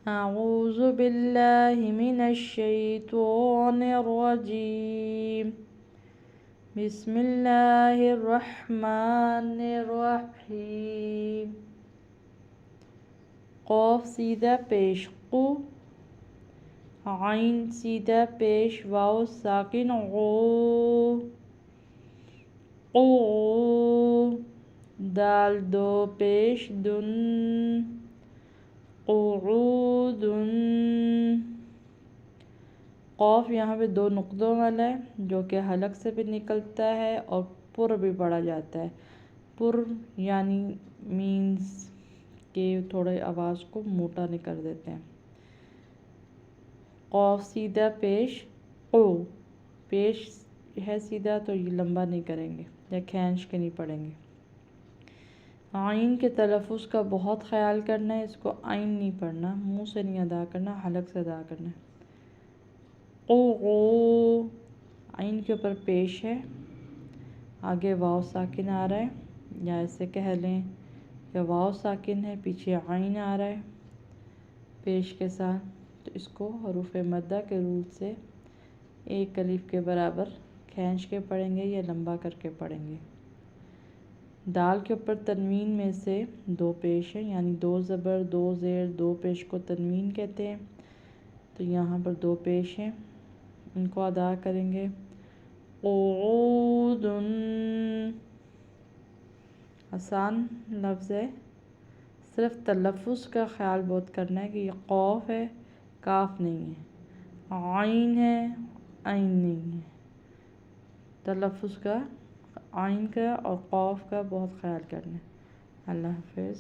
أعوذ بالله من الشيطان الرجيم بسم الله الرحمن الرحیم. قاف سیدھا پیش قو، عین سیدھا پیش واو ساکن غو، قو. دال دو پیش دن، قعودن. قاف یہاں پہ دو نقطوں والا ہے جو کہ حلق سے بھی نکلتا ہے اور پر بھی پڑھا جاتا ہے. پر یعنی مینز کہ تھوڑے آواز کو موٹا نہیں کر دیتے ہیں. قاف سیدھا پیش قو، پیش ہے سیدھا تو یہ لمبا نہیں کریں گے یا کھینچ کے نہیں پڑھیں گے. عین کے تلفظ کا بہت خیال کرنا ہے. اس کو عین نہیں پڑھنا، منہ سے نہیں ادا کرنا، حلق سے ادا کرنا ہے. قو، عین کے اوپر پیش ہے، آگے واو ساکن آ رہا ہے، یا ایسے کہہ لیں کہ واو ساکن ہے، پیچھے عین آ رہا ہے پیش کے ساتھ. تو اس کو حروف مدہ کے رول سے ایک الف کے برابر کھینچ کے پڑھیں گے یا لمبا کر کے پڑھیں گے. دال کے اوپر تنوین میں سے دو پیش ہیں، یعنی دو زبر دو زیر دو پیش کو تنوین کہتے ہیں. تو یہاں پر دو پیش ہیں، ان کو ادا کریں گے. قعودن، آسان لفظ ہے، صرف تلفظ کا خیال بہت کرنا ہے کہ یہ قوف ہے، کاف نہیں ہے، عین ہے، عین نہیں ہے. تلفظ کا، عین کا اور قوف کا بہت خیال کرنا ہے. اللہ حافظ.